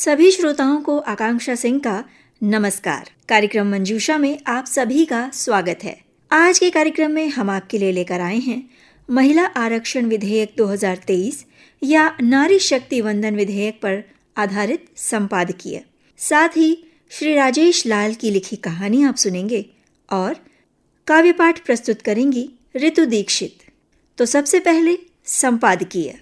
सभी श्रोताओं को आकांक्षा सिंह का नमस्कार। कार्यक्रम मंजूषा में आप सभी का स्वागत है। आज के कार्यक्रम में हम आपके लिए लेकर आए हैं महिला आरक्षण विधेयक 2023 या नारी शक्ति वंदन विधेयक पर आधारित संपादकीय। साथ ही श्री राजेश लाल की लिखी कहानी आप सुनेंगे और काव्य पाठ प्रस्तुत करेंगी ऋतु दीक्षित। तो सबसे पहले संपादकीय।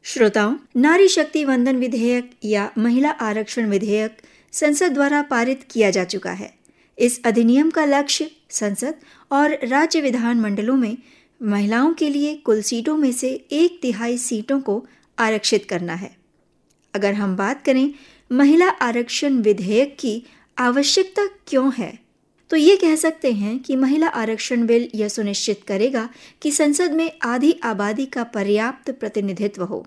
श्रोताओं, नारी शक्ति वंदन विधेयक या महिला आरक्षण विधेयक संसद द्वारा पारित किया जा चुका है। इस अधिनियम का लक्ष्य संसद और राज्य विधान मंडलों में महिलाओं के लिए कुल सीटों में से 1/3 सीटों को आरक्षित करना है। अगर हम बात करें महिला आरक्षण विधेयक की आवश्यकता क्यों है, तो ये कह सकते हैं कि महिला आरक्षण बिल यह सुनिश्चित करेगा कि संसद में आधी आबादी का पर्याप्त प्रतिनिधित्व हो।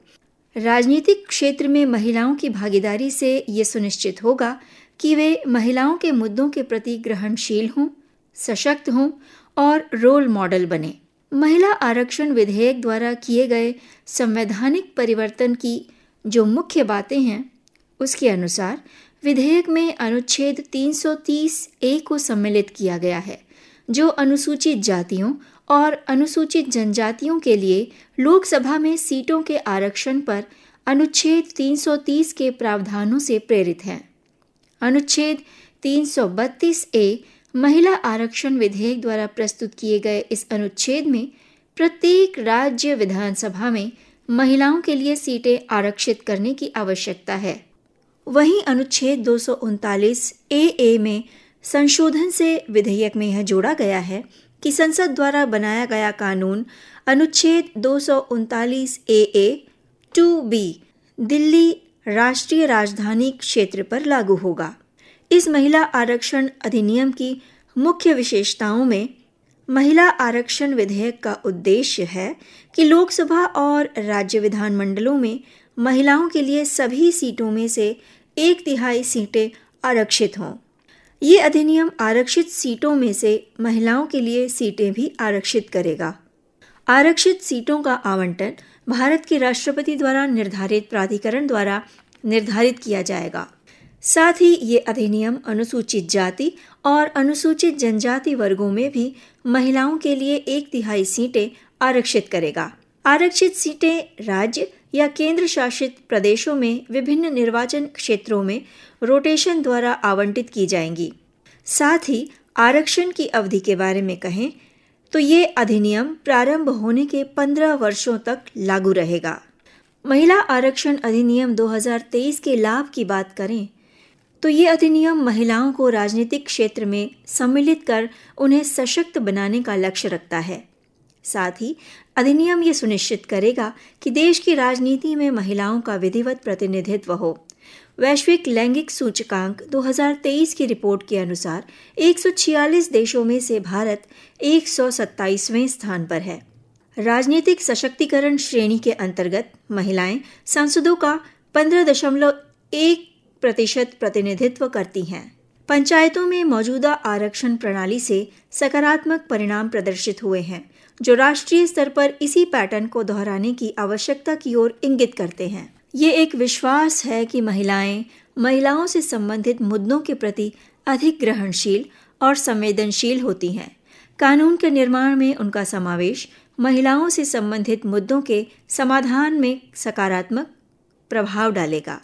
राजनीतिक क्षेत्र में महिलाओं की भागीदारी से ये सुनिश्चित होगा कि वे महिलाओं के मुद्दों के प्रति ग्रहणशील हों, सशक्त हों और रोल मॉडल बने। महिला आरक्षण विधेयक द्वारा किए गए संवैधानिक परिवर्तन की जो मुख्य बातें हैं, उसके अनुसार विधेयक में अनुच्छेद 330A को सम्मिलित किया गया है, जो अनुसूचित जातियों और अनुसूचित जनजातियों के लिए लोकसभा में सीटों के आरक्षण पर अनुच्छेद 330 के प्रावधानों से प्रेरित है। अनुच्छेद 332A महिला आरक्षण विधेयक द्वारा प्रस्तुत किए गए इस अनुच्छेद में प्रत्येक राज्य विधानसभा में महिलाओं के लिए सीटें आरक्षित करने की आवश्यकता है। वहीं अनुच्छेद 239AA में संशोधन से विधेयक में यह जोड़ा गया है कि संसद द्वारा बनाया गया कानून अनुच्छेद 239AA 2B दिल्ली राष्ट्रीय राजधानी क्षेत्र पर लागू होगा। इस महिला आरक्षण अधिनियम की मुख्य विशेषताओं में महिला आरक्षण विधेयक का उद्देश्य है कि लोकसभा और राज्य विधान मंडलों में महिलाओं के लिए सभी सीटों में से 1/3 सीटें आरक्षित हों। ये अधिनियम आरक्षित सीटों में से महिलाओं के लिए सीटें भी आरक्षित करेगा। आरक्षित सीटों का आवंटन भारत के राष्ट्रपति द्वारा निर्धारित प्राधिकरण द्वारा निर्धारित किया जाएगा। साथ ही ये अधिनियम अनुसूचित जाति और अनुसूचित जनजाति वर्गों में भी महिलाओं के लिए 1/3 सीटें आरक्षित करेगा। आरक्षित सीटें राज्य या केंद्र शासित प्रदेशों में विभिन्न निर्वाचन क्षेत्रों में रोटेशन द्वारा आवंटित की जाएंगी। साथ ही आरक्षण की अवधि के बारे में कहें तो ये अधिनियम प्रारंभ होने के 15 वर्षों तक लागू रहेगा। महिला आरक्षण अधिनियम 2023 के लाभ की बात करें तो ये अधिनियम महिलाओं को राजनीतिक क्षेत्र में सम्मिलित कर उन्हें सशक्त बनाने का लक्ष्य रखता है। साथ ही अधिनियम ये सुनिश्चित करेगा कि देश की राजनीति में महिलाओं का विधिवत प्रतिनिधित्व हो। वैश्विक लैंगिक सूचकांक 2023 की रिपोर्ट के अनुसार 146 देशों में से भारत 127वें स्थान पर है। राजनीतिक सशक्तिकरण श्रेणी के अंतर्गत महिलाएं सांसदों का 15.1% प्रतिनिधित्व करती हैं। पंचायतों में मौजूदा आरक्षण प्रणाली से सकारात्मक परिणाम प्रदर्शित हुए हैं, जो राष्ट्रीय स्तर पर इसी पैटर्न को दोहराने की आवश्यकता की ओर इंगित करते हैं। ये एक विश्वास है कि महिलाओं से संबंधित मुद्दों के प्रति अधिक ग्रहणशील और संवेदनशील होती हैं। कानून के निर्माण में उनका समावेश महिलाओं से संबंधित मुद्दों के समाधान में सकारात्मक प्रभाव डालेगा।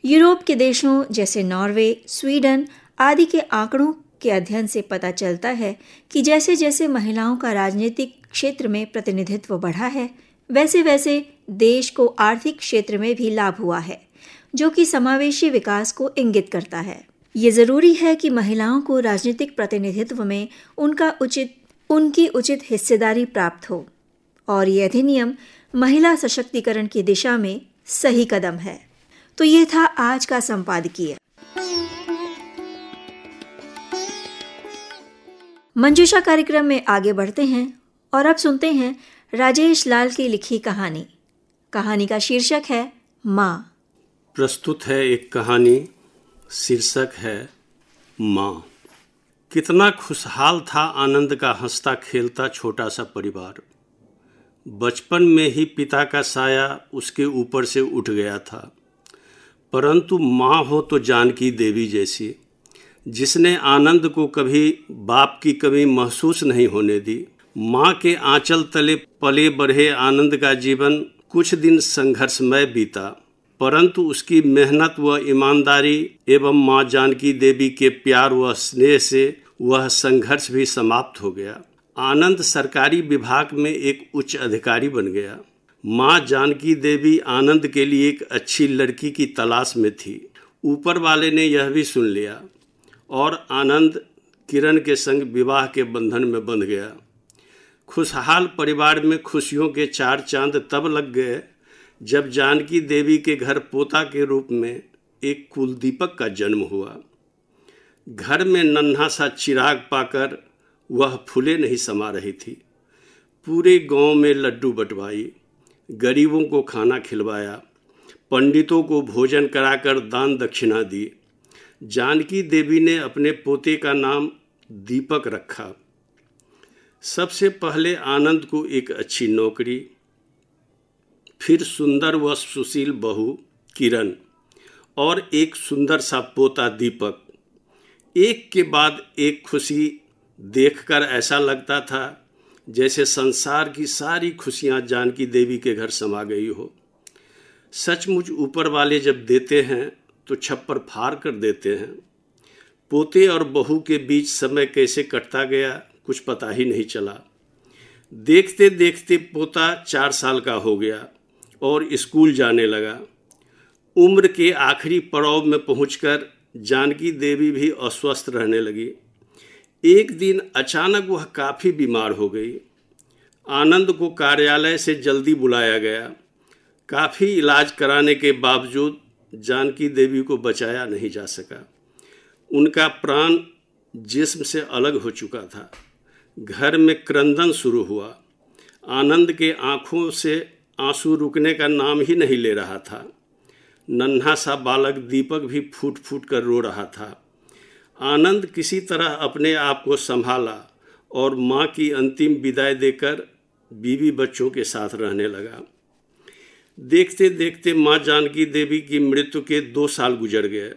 यूरोप के देशों जैसे नॉर्वे, स्वीडन आदि के आंकड़ों के अध्ययन से पता चलता है कि जैसे जैसे महिलाओं का राजनीतिक क्षेत्र में प्रतिनिधित्व बढ़ा है, वैसे वैसे देश को आर्थिक क्षेत्र में भी लाभ हुआ है, जो कि समावेशी विकास को इंगित करता है। ये जरूरी है कि महिलाओं को राजनीतिक प्रतिनिधित्व में उनकी उचित हिस्सेदारी प्राप्त हो, और ये अधिनियम महिला सशक्तिकरण की दिशा में सही कदम है। तो ये था आज का संपादकीय। मंजूषा कार्यक्रम में आगे बढ़ते हैं और अब सुनते हैं राजेश लाल की लिखी कहानी। कहानी का शीर्षक है माँ। प्रस्तुत है एक कहानी, शीर्षक है माँ। कितना खुशहाल था आनंद का हंसता खेलता छोटा सा परिवार। बचपन में ही पिता का साया उसके ऊपर से उठ गया था, परंतु माँ हो तो जानकी देवी जैसी, जिसने आनंद को कभी बाप की कमी महसूस नहीं होने दी। माँ के आंचल तले पले बढ़े आनंद का जीवन कुछ दिन संघर्षमय बीता, परंतु उसकी मेहनत व ईमानदारी एवं माँ जानकी देवी के प्यार व स्नेह से वह संघर्ष भी समाप्त हो गया। आनंद सरकारी विभाग में एक उच्च अधिकारी बन गया। माँ जानकी देवी आनंद के लिए एक अच्छी लड़की की तलाश में थी। ऊपर वाले ने यह भी सुन लिया और आनंद किरण के संग विवाह के बंधन में बंध गया। खुशहाल परिवार में खुशियों के चार चांद तब लग गए जब जानकी देवी के घर पोता के रूप में एक कुलदीपक का जन्म हुआ। घर में नन्हा सा चिराग पाकर वह फूले नहीं समा रही थी। पूरे गांव में लड्डू बंटवाई, गरीबों को खाना खिलवाया, पंडितों को भोजन कराकर दान दक्षिणा दी। जानकी देवी ने अपने पोते का नाम दीपक रखा। सबसे पहले आनंद को एक अच्छी नौकरी, फिर सुंदर व सुशील बहू किरण और एक सुंदर सा पोता दीपक। एक के बाद एक खुशी देखकर ऐसा लगता था जैसे संसार की सारी खुशियां जानकी देवी के घर समा गई हो। सचमुच ऊपर वाले जब देते हैं तो छप्पर फाड़ कर देते हैं। पोते और बहू के बीच समय कैसे कटता गया कुछ पता ही नहीं चला। देखते देखते पोता 4 साल का हो गया और स्कूल जाने लगा। उम्र के आखिरी पड़ाव में पहुंचकर जानकी देवी भी अस्वस्थ रहने लगी। एक दिन अचानक वह काफ़ी बीमार हो गई। आनंद को कार्यालय से जल्दी बुलाया गया। काफ़ी इलाज कराने के बावजूद जानकी देवी को बचाया नहीं जा सका। उनका प्राण जिस्म से अलग हो चुका था। घर में क्रंदन शुरू हुआ। आनंद के आंखों से आंसू रुकने का नाम ही नहीं ले रहा था। नन्हा सा बालक दीपक भी फूट फूट कर रो रहा था। आनंद किसी तरह अपने आप को संभाला और माँ की अंतिम विदाई देकर बीवी बच्चों के साथ रहने लगा। देखते देखते माँ जानकी देवी की मृत्यु के 2 साल गुजर गए।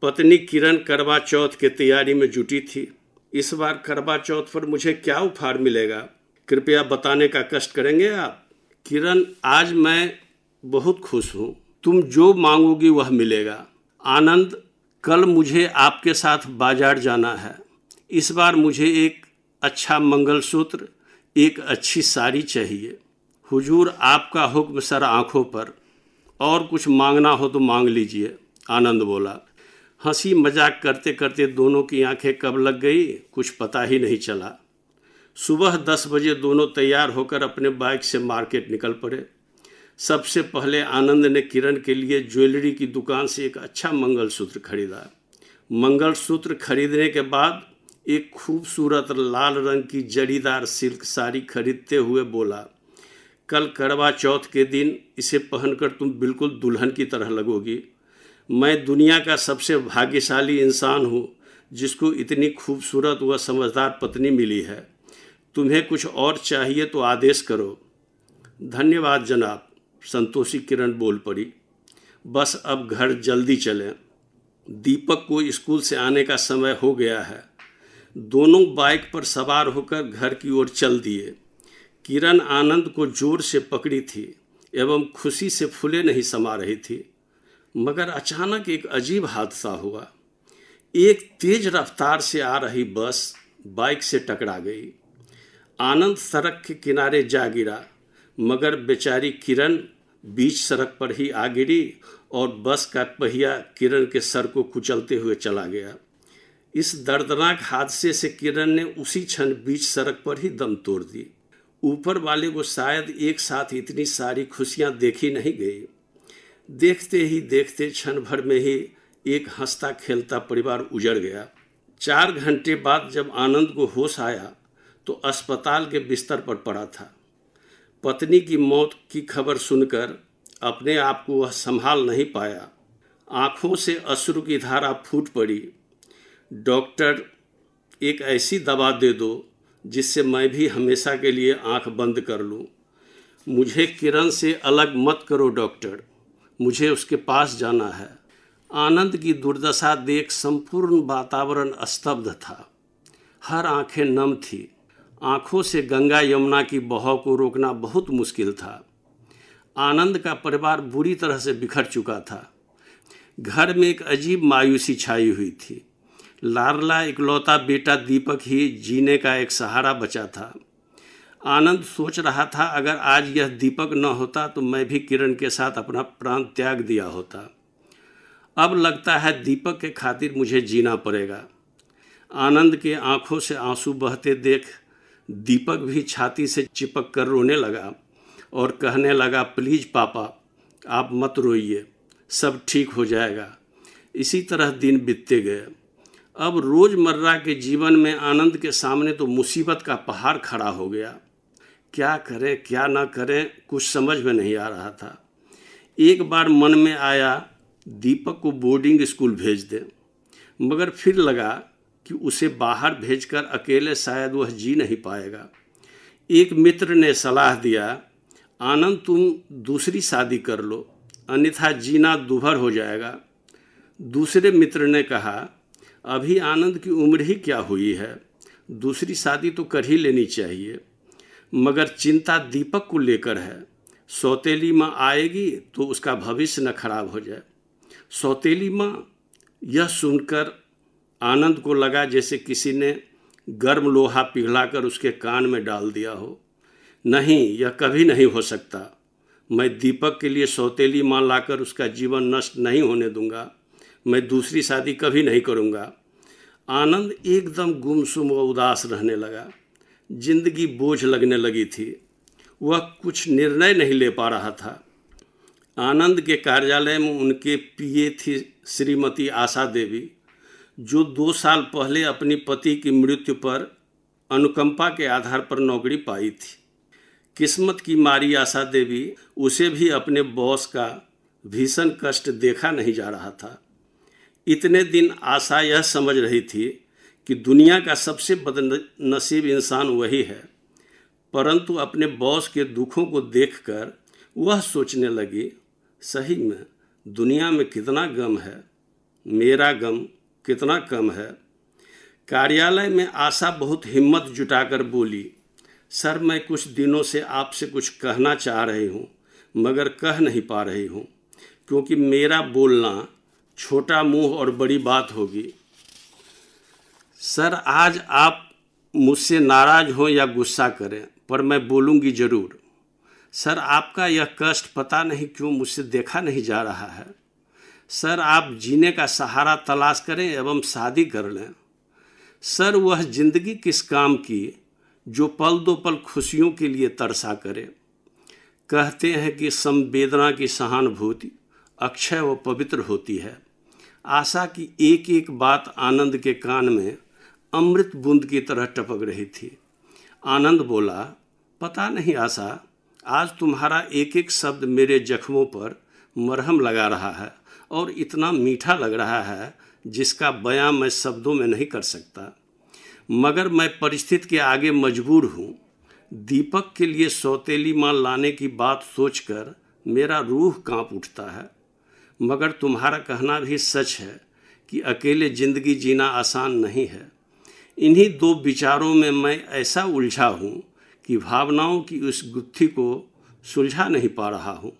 पत्नी किरण करवा चौथ के तैयारी में जुटी थी। इस बार करवा चौथ पर मुझे क्या उपहार मिलेगा, कृपया बताने का कष्ट करेंगे आप। किरण, आज मैं बहुत खुश हूँ, तुम जो मांगोगी वह मिलेगा। आनंद, कल मुझे आपके साथ बाजार जाना है। इस बार मुझे एक अच्छा मंगलसूत्र, एक अच्छी साड़ी चाहिए। हुजूर, आपका हुक्म सर आंखों पर। और कुछ मांगना हो तो मांग लीजिए, आनंद बोला। हंसी मजाक करते करते दोनों की आंखें कब लग गई कुछ पता ही नहीं चला। सुबह 10 बजे दोनों तैयार होकर अपने बाइक से मार्केट निकल पड़े। सबसे पहले आनंद ने किरण के लिए ज्वेलरी की दुकान से एक अच्छा मंगलसूत्र खरीदा। मंगलसूत्र खरीदने के बाद एक खूबसूरत लाल रंग की जरीदार सिल्क साड़ी खरीदते हुए बोला, कल करवा चौथ के दिन इसे पहनकर तुम बिल्कुल दुल्हन की तरह लगोगी। मैं दुनिया का सबसे भाग्यशाली इंसान हूँ जिसको इतनी खूबसूरत व समझदार पत्नी मिली है। तुम्हें कुछ और चाहिए तो आदेश करो। धन्यवाद जनाब, संतोषी किरण बोल पड़ी। बस अब घर जल्दी चलें। दीपक को स्कूल से आने का समय हो गया है। दोनों बाइक पर सवार होकर घर की ओर चल दिए। किरण आनंद को जोर से पकड़ी थी एवं खुशी से फूले नहीं समा रही थी, मगर अचानक एक अजीब हादसा हुआ। एक तेज रफ्तार से आ रही बस बाइक से टकरा गई। आनंद सड़क के किनारे जा गिरा, मगर बेचारी किरण बीच सड़क पर ही आ गिरी और बस का पहिया किरण के सर को कुचलते हुए चला गया। इस दर्दनाक हादसे से किरण ने उसी क्षण बीच सड़क पर ही दम तोड़ दी। ऊपर वाले को शायद एक साथ इतनी सारी खुशियां देखी नहीं गई। देखते ही देखते क्षण भर में ही एक हंसता खेलता परिवार उजड़ गया। 4 घंटे बाद जब आनंद को होश आया तो अस्पताल के बिस्तर पर पड़ा था। पत्नी की मौत की खबर सुनकर अपने आप को वह संभाल नहीं पाया। आंखों से अश्रु की धारा फूट पड़ी। डॉक्टर, एक ऐसी दवा दे दो जिससे मैं भी हमेशा के लिए आंख बंद कर लूं। मुझे किरण से अलग मत करो डॉक्टर, मुझे उसके पास जाना है। आनंद की दुर्दशा देख संपूर्ण वातावरण स्तब्ध था। हर आंखें नम थी। आंखों से गंगा यमुना की बहाव को रोकना बहुत मुश्किल था। आनंद का परिवार बुरी तरह से बिखर चुका था। घर में एक अजीब मायूसी छाई हुई थी। लाडला इकलौता बेटा दीपक ही जीने का एक सहारा बचा था। आनंद सोच रहा था, अगर आज यह दीपक न होता तो मैं भी किरण के साथ अपना प्राण त्याग दिया होता। अब लगता है दीपक के खातिर मुझे जीना पड़ेगा। आनंद के आंखों से आंसू बहते देख दीपक भी छाती से चिपक कर रोने लगा और कहने लगा, प्लीज पापा, आप मत रोइए, सब ठीक हो जाएगा। इसी तरह दिन बीतते गए। अब रोजमर्रा के जीवन में आनंद के सामने तो मुसीबत का पहाड़ खड़ा हो गया। क्या करें क्या ना करें, कुछ समझ में नहीं आ रहा था। एक बार मन में आया दीपक को बोर्डिंग स्कूल भेज दें, मगर फिर लगा कि उसे बाहर भेजकर अकेले शायद वह जी नहीं पाएगा। एक मित्र ने सलाह दिया, आनंद तुम दूसरी शादी कर लो, अन्यथा जीना दूभर हो जाएगा। दूसरे मित्र ने कहा, अभी आनंद की उम्र ही क्या हुई है, दूसरी शादी तो कर ही लेनी चाहिए। मगर चिंता दीपक को लेकर है। सौतेली माँ आएगी तो उसका भविष्य न खराब हो जाए। सौतेली माँ, यह सुनकर आनंद को लगा जैसे किसी ने गर्म लोहा पिघलाकर उसके कान में डाल दिया हो। नहीं, यह कभी नहीं हो सकता। मैं दीपक के लिए सौतेली माँ लाकर उसका जीवन नष्ट नहीं होने दूंगा। मैं दूसरी शादी कभी नहीं करूँगा। आनंद एकदम गुमसुम व उदास रहने लगा। जिंदगी बोझ लगने लगी थी। वह कुछ निर्णय नहीं ले पा रहा था। आनंद के कार्यालय में उनके पीए थी श्रीमती आशा देवी, जो 2 साल पहले अपनी पति की मृत्यु पर अनुकंपा के आधार पर नौकरी पाई थी। किस्मत की मारी आशा देवी उसे भी अपने बॉस का भीषण कष्ट देखा नहीं जा रहा था। इतने दिन आशा यह समझ रही थी कि दुनिया का सबसे बदनसीब इंसान वही है, परंतु अपने बॉस के दुखों को देखकर वह सोचने लगी, सही में दुनिया में कितना गम है, मेरा गम कितना कम है। कार्यालय में आशा बहुत हिम्मत जुटाकर बोली, सर मैं कुछ दिनों से आपसे कुछ कहना चाह रही हूँ, मगर कह नहीं पा रही हूँ, क्योंकि मेरा बोलना छोटा मुंह और बड़ी बात होगी। सर, आज आप मुझसे नाराज हो या गुस्सा करें, पर मैं बोलूँगी ज़रूर। सर, आपका यह कष्ट पता नहीं क्यों मुझसे देखा नहीं जा रहा है। सर, आप जीने का सहारा तलाश करें एवं शादी कर लें। सर, वह जिंदगी किस काम की जो पल दो पल खुशियों के लिए तरसा करे। कहते हैं कि संवेदना की सहानुभूति अक्षय व पवित्र होती है। आशा की एक एक बात आनंद के कान में अमृत बूंद की तरह टपक रही थी। आनंद बोला, पता नहीं आशा, आज तुम्हारा एक एक शब्द मेरे जख्मों पर मरहम लगा रहा है और इतना मीठा लग रहा है जिसका बयां मैं शब्दों में नहीं कर सकता। मगर मैं परिस्थिति के आगे मजबूर हूँ। दीपक के लिए सौतेली माँ लाने की बात सोचकर मेरा रूह कांप उठता है। मगर तुम्हारा कहना भी सच है कि अकेले जिंदगी जीना आसान नहीं है। इन्हीं 2 विचारों में मैं ऐसा उलझा हूँ कि भावनाओं की उस गुत्थी को सुलझा नहीं पा रहा हूँ।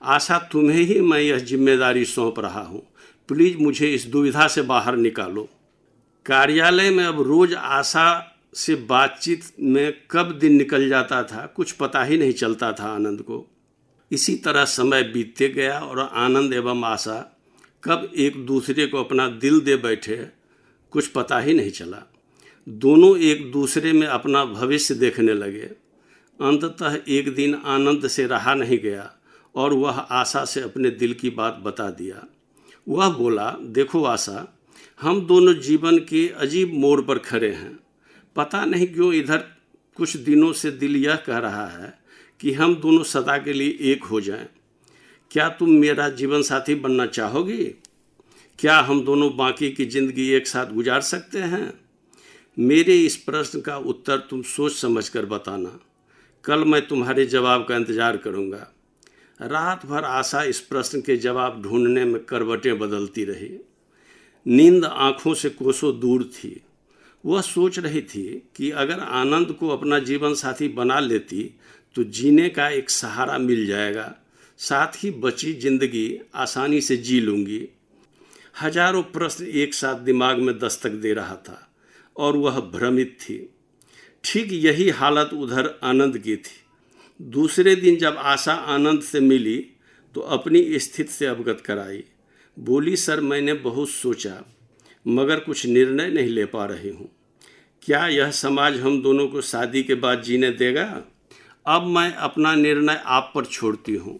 आशा, तुम्हें ही मैं यह जिम्मेदारी सौंप रहा हूँ। प्लीज़ मुझे इस दुविधा से बाहर निकालो। कार्यालय में अब रोज आशा से बातचीत में कब दिन निकल जाता था कुछ पता ही नहीं चलता था आनंद को। इसी तरह समय बीतते गया और आनंद एवं आशा कब एक दूसरे को अपना दिल दे बैठे कुछ पता ही नहीं चला। दोनों एक दूसरे में अपना भविष्य देखने लगे। अंततः एक दिन आनंद से रहा नहीं गया और वह आशा से अपने दिल की बात बता दिया। वह बोला, देखो आशा, हम दोनों जीवन के अजीब मोड़ पर खड़े हैं। पता नहीं क्यों इधर कुछ दिनों से दिल यह कह रहा है कि हम दोनों सदा के लिए एक हो जाएं। क्या तुम मेरा जीवन साथी बनना चाहोगी? क्या हम दोनों बाकी की जिंदगी एक साथ गुजार सकते हैं? मेरे इस प्रश्न का उत्तर तुम सोच समझकर बताना। कल मैं तुम्हारे जवाब का इंतजार करूँगा। रात भर आशा इस प्रश्न के जवाब ढूंढने में करवटें बदलती रही। नींद आंखों से कोसों दूर थी। वह सोच रही थी कि अगर आनंद को अपना जीवन साथी बना लेती तो जीने का एक सहारा मिल जाएगा, साथ ही बची जिंदगी आसानी से जी लूंगी। हजारों प्रश्न एक साथ दिमाग में दस्तक दे रहा था और वह भ्रमित थी। ठीक यही हालत उधर आनंद की थी। दूसरे दिन जब आशा आनंद से मिली तो अपनी स्थिति से अवगत कराई। बोली, सर मैंने बहुत सोचा मगर कुछ निर्णय नहीं ले पा रही हूँ। क्या यह समाज हम दोनों को शादी के बाद जीने देगा? अब मैं अपना निर्णय आप पर छोड़ती हूँ।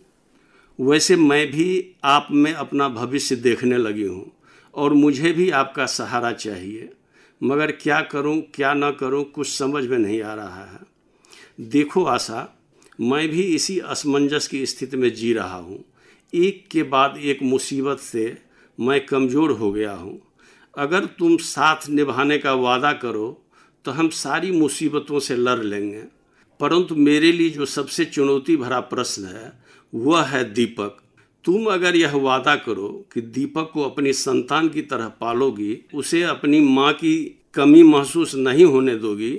वैसे मैं भी आप में अपना भविष्य देखने लगी हूँ और मुझे भी आपका सहारा चाहिए, मगर क्या करूँ क्या न करूँ कुछ समझ में नहीं आ रहा है। देखो आशा, मैं भी इसी असमंजस की स्थिति में जी रहा हूँ। एक के बाद एक मुसीबत से मैं कमज़ोर हो गया हूँ। अगर तुम साथ निभाने का वादा करो तो हम सारी मुसीबतों से लड़ लेंगे, परंतु मेरे लिए जो सबसे चुनौती भरा प्रश्न है वह है दीपक। तुम अगर यह वादा करो कि दीपक को अपनी संतान की तरह पालोगी, उसे अपनी माँ की कमी महसूस नहीं होने दोगी,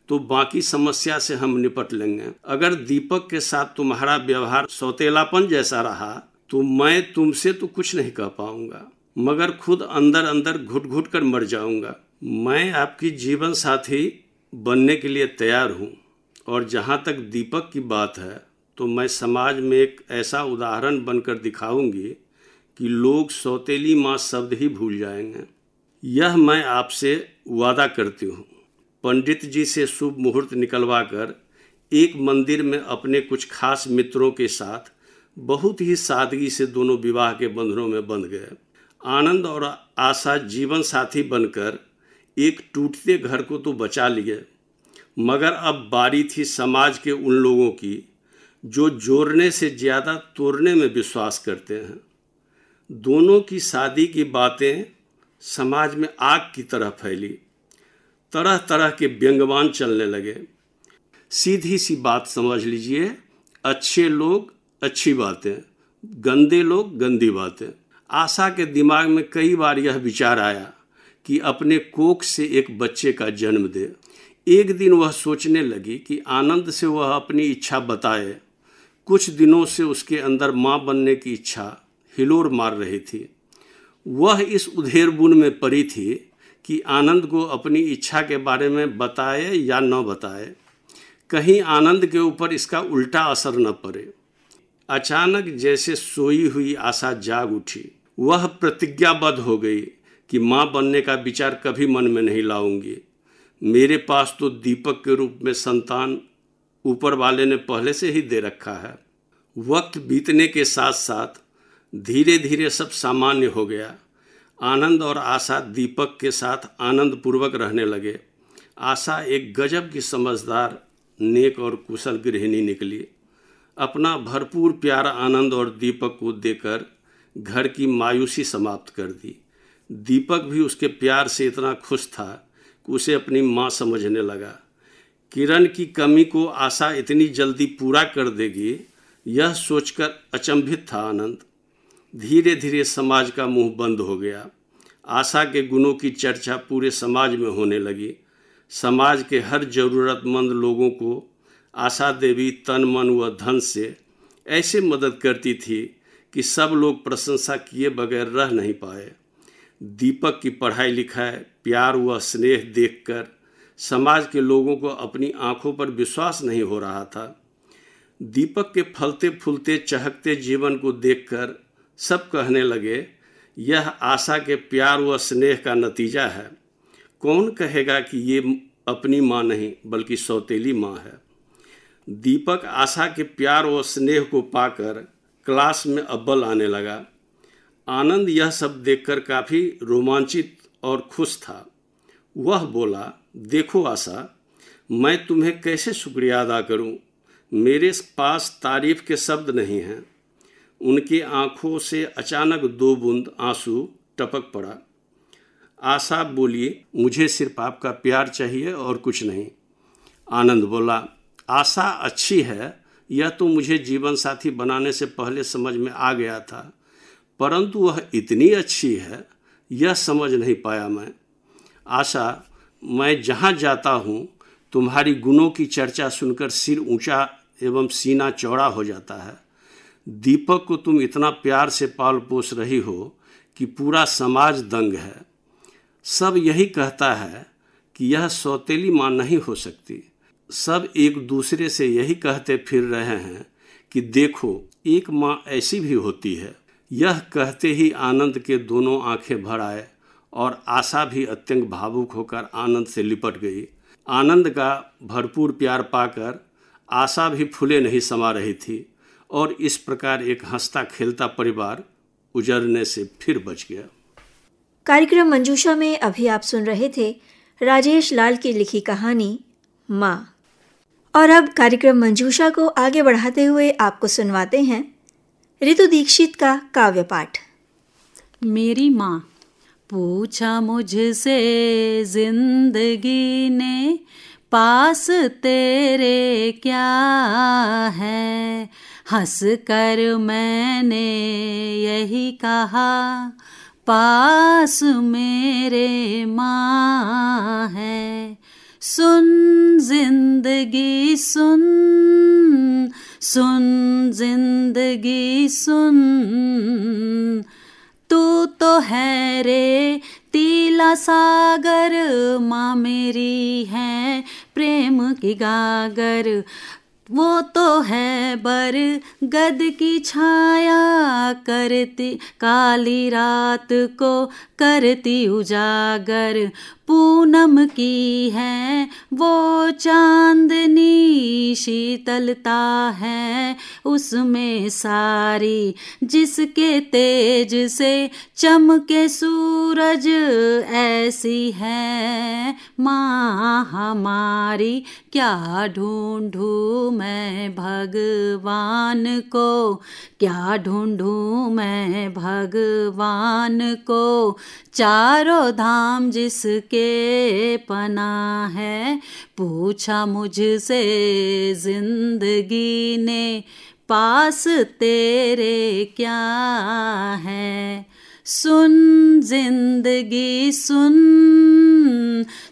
तो बाकी समस्या से हम निपट लेंगे। अगर दीपक के साथ तुम्हारा व्यवहार सौतेलापन जैसा रहा तो मैं तुमसे तो कुछ नहीं कह पाऊंगा, मगर खुद अंदर अंदर घुट घुट कर मर जाऊंगा। मैं आपकी जीवन साथी बनने के लिए तैयार हूँ, और जहाँ तक दीपक की बात है तो मैं समाज में एक ऐसा उदाहरण बनकर दिखाऊंगी कि लोग सौतेली माँ शब्द ही भूल जाएंगे। यह मैं आपसे वादा करती हूँ। पंडित जी से शुभ मुहूर्त निकलवा कर एक मंदिर में अपने कुछ खास मित्रों के साथ बहुत ही सादगी से दोनों विवाह के बंधनों में बंध गए। आनंद और आशा जीवन साथी बनकर एक टूटते घर को तो बचा लिए, मगर अब बारी थी समाज के उन लोगों की जो जोड़ने से ज़्यादा तोड़ने में विश्वास करते हैं। दोनों की शादी की बातें समाज में आग की तरह फैली। तरह तरह के व्यंग्यवान चलने लगे। सीधी सी बात समझ लीजिए, अच्छे लोग अच्छी बातें, गंदे लोग गंदी बातें। आशा के दिमाग में कई बार यह विचार आया कि अपने कोख से एक बच्चे का जन्म दे। एक दिन वह सोचने लगी कि आनंद से वह अपनी इच्छा बताए। कुछ दिनों से उसके अंदर माँ बनने की इच्छा हिलोर मार रही थी। वह इस उधेड़ बुन में पड़ी थी कि आनंद को अपनी इच्छा के बारे में बताए या न बताए, कहीं आनंद के ऊपर इसका उल्टा असर न पड़े। अचानक जैसे सोई हुई आशा जाग उठी। वह प्रतिज्ञाबद्ध हो गई कि माँ बनने का विचार कभी मन में नहीं लाऊंगी। मेरे पास तो दीपक के रूप में संतान ऊपर वाले ने पहले से ही दे रखा है। वक्त बीतने के साथ साथ धीरे धीरे सब सामान्य हो गया। आनंद और आशा दीपक के साथ आनंद पूर्वक रहने लगे। आशा एक गजब की समझदार, नेक और कुशल गृहिणी निकली। अपना भरपूर प्यार आनंद और दीपक को देकर घर की मायूसी समाप्त कर दी। दीपक भी उसके प्यार से इतना खुश था कि उसे अपनी माँ समझने लगा। किरण की कमी को आशा इतनी जल्दी पूरा कर देगी, यह सोचकर अचंभित था आनंद। धीरे धीरे समाज का मुंह बंद हो गया। आशा के गुणों की चर्चा पूरे समाज में होने लगी। समाज के हर जरूरतमंद लोगों को आशा देवी तन मन व धन से ऐसे मदद करती थी कि सब लोग प्रशंसा किए बगैर रह नहीं पाए। दीपक की पढ़ाई लिखाई, प्यार व स्नेह देखकर समाज के लोगों को अपनी आंखों पर विश्वास नहीं हो रहा था। दीपक के फलते फूलते चहकते जीवन को देखकर सब कहने लगे, यह आशा के प्यार व स्नेह का नतीजा है। कौन कहेगा कि ये अपनी माँ नहीं बल्कि सौतेली माँ है। दीपक आशा के प्यार व स्नेह को पाकर क्लास में अव्वल आने लगा। आनंद यह सब देखकर काफ़ी रोमांचित और खुश था। वह बोला, देखो आशा, मैं तुम्हें कैसे शुक्रिया अदा करूं? मेरे पास तारीफ के शब्द नहीं हैं। उनकी आंखों से अचानक 2 बूंद आंसू टपक पड़ा। आशा बोली, मुझे सिर्फ आपका प्यार चाहिए और कुछ नहीं। आनंद बोला, आशा अच्छी है, यह तो मुझे जीवन साथी बनाने से पहले समझ में आ गया था, परंतु वह इतनी अच्छी है यह समझ नहीं पाया मैं। आशा, मैं जहाँ जाता हूँ तुम्हारी गुणों की चर्चा सुनकर सिर ऊंचा एवं सीना चौड़ा हो जाता है। दीपक को तुम इतना प्यार से पाल पोस रही हो कि पूरा समाज दंग है। सब यही कहता है कि यह सौतेली माँ नहीं हो सकती। सब एक दूसरे से यही कहते फिर रहे हैं कि देखो एक माँ ऐसी भी होती है। यह कहते ही आनंद के दोनों आंखें भर आए और आशा भी अत्यंत भावुक होकर आनंद से लिपट गई। आनंद का भरपूर प्यार पाकर आशा भी फूले नहीं समा रही थी और इस प्रकार एक हंसता खेलता परिवार उजड़ने से फिर बच गया। कार्यक्रम मंजूषा में अभी आप सुन रहे थे राजेश लाल की लिखी कहानी माँ। और अब कार्यक्रम मंजूषा को आगे बढ़ाते हुए आपको सुनवाते हैं ऋतु दीक्षित का काव्य पाठ। मेरी माँ। पूछा मुझसे जिंदगी ने पास तेरे क्या है, हंस कर मैंने यही कहा पास मेरे माँ है। सुन जिंदगी सुन, सुन जिंदगी सुन, तू तो है रे तीला सागर, माँ मेरी है प्रेम की गागर। वो तो है बर गद की छाया, करती काली रात को करती उजागर। पूनम की है वो चांदनी, शीतलता है उसमें सारी, जिसके तेज से चमके सूरज ऐसी है माँ हमारी। क्या ढूंढूं मैं भगवान को, क्या ढूंढूं मैं भगवान को, चारों धाम जिसके पना है। पूछा मुझसे जिंदगी ने पास तेरे क्या है। सुन जिंदगी सुन,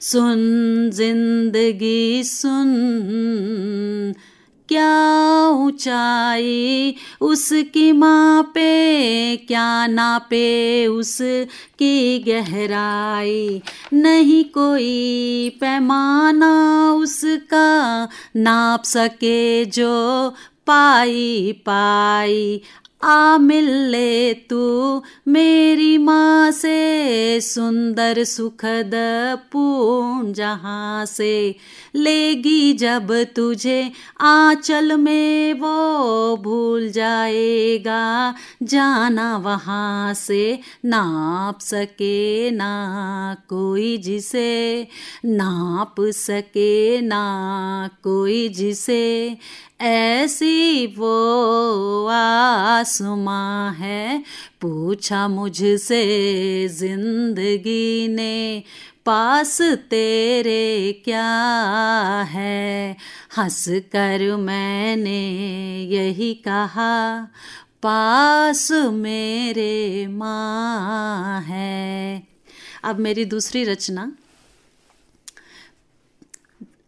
सुन जिंदगी सुन, क्या ऊंचाई उसकी माँ पे, क्या नापे उसकी गहराई। नहीं कोई पैमाना उसका नाप सके जो पाई पाई। आ मिल ले तू मेरी माँ से, सुंदर सुखद पूर्ण जहाँ से। लेगी जब तुझे आंचल में वो, भूल जाएगा जाना वहाँ से। नाप सके ना कोई जिसे, नाप सके ना कोई जिसे, ऐसी वो आसमां है। पूछा मुझसे जिंदगी ने पास तेरे क्या है, हंस कर मैंने यही कहा पास मेरे माँ है। अब मेरी दूसरी रचना।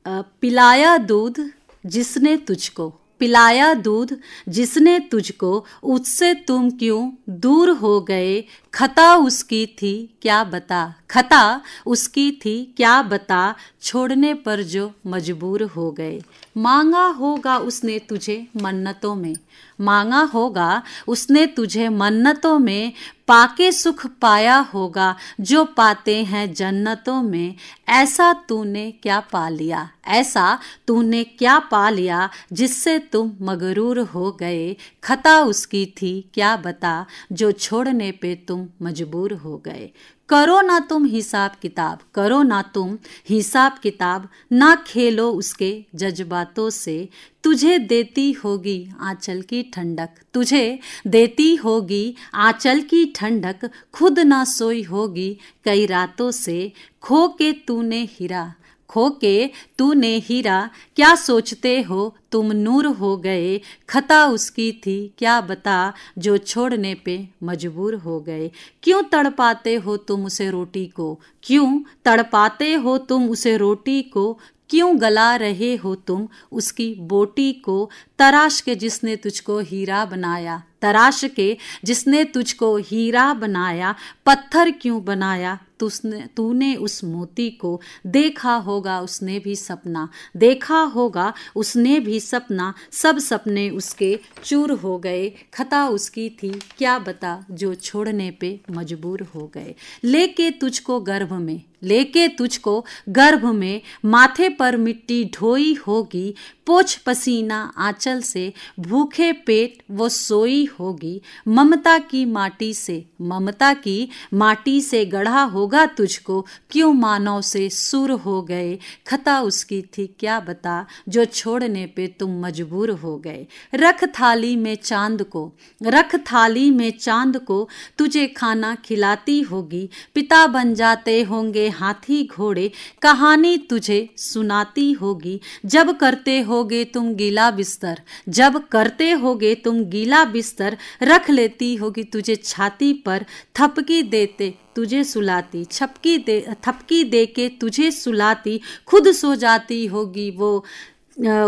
पिलाया दूध जिसने तुझको, पिलाया दूध जिसने तुझको, उससे तुम क्यों दूर हो गए। खता उसकी थी क्या बता, खता उसकी थी क्या बता, छोड़ने पर जो मजबूर हो गए। मांगा होगा उसने तुझे मन्नतों में, मांगा होगा उसने तुझे मन्नतों में, पाके सुख पाया होगा जो पाते हैं जन्नतों में। ऐसा तूने क्या पा लिया, ऐसा तूने क्या पा लिया, जिससे तुम मगरूर हो गए। खता उसकी थी क्या बता, जो छोड़ने पे तुम मजबूर हो गए। करो ना तुम हिसाब किताब, करो ना तुम हिसाब किताब, ना खेलो उसके जज्बातों से। तुझे देती होगी आंचल की ठंडक, तुझे देती होगी आंचल की ठंडक, खुद ना सोई होगी कई रातों से। खो के तूने हीरा, खो के तूने हीरा, क्या सोचते हो तुम नूर हो गए। खता उसकी थी क्या बता, जो छोड़ने पे मजबूर हो गए। क्यों तड़पाते हो तुम उसे रोटी को, क्यों तड़पाते हो तुम उसे रोटी को, क्यों गला रहे हो तुम उसकी बोटी को। तराश के जिसने तुझको हीरा बनाया, तराश के जिसने तुझको हीरा बनाया। पत्थर क्यों बनाया तूने उस मोती को। देखा होगा उसने भी सपना, देखा होगा उसने भी सपना। सब सपने उसके चूर हो गए। खता उसकी थी क्या बता, जो छोड़ने पे मजबूर हो गए। लेके तुझको गर्भ में, लेके तुझको गर्भ में, माथे पर मिट्टी ढोई होगी। पोछ पसीना आंचल से, भूखे पेट वो सोई होगी। ममता की माटी से, ममता की माटी से गढ़ा होगा तुझको। क्यों मानव से सुर हो गए। खता उसकी थी क्या बता, जो छोड़ने पे तुम मजबूर हो गए। रख थाली में चांद को, रख थाली में चांद को, तुझे खाना खिलाती होगी। पिता बन जाते होंगे हाथी घोड़े, कहानी तुझे सुनाती होगी। जब करते होगे तुम गीला बिस्तर, जब करते होगे तुम गीला बिस्तर, रख लेती होगी तुझे छाती पर। थपकी देते तुझे सुलाती, थपकी दे के तुझे सुलाती। खुद सो जाती होगी वो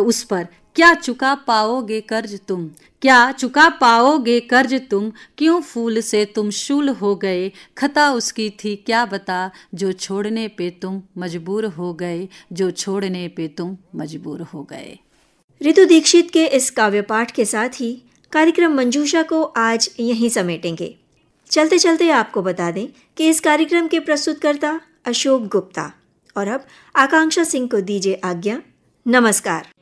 उस पर। क्या चुका पाओगे कर्ज तुम, क्या चुका पाओगे कर्ज तुम। क्यों फूल से तुम शूल हो गए। खता उसकी थी क्या बता, जो छोड़ने पे तुम मजबूर हो गए, जो छोड़ने पे तुम मजबूर हो गए। ऋतु दीक्षित के इस काव्य पाठ के साथ ही कार्यक्रम मंजूषा को आज यहीं समेटेंगे। चलते चलते आपको बता दें कि इस कार्यक्रम के प्रस्तुतकर्ता अशोक गुप्ता। और अब आकांक्षा सिंह को दीजिए आज्ञा। नमस्कार।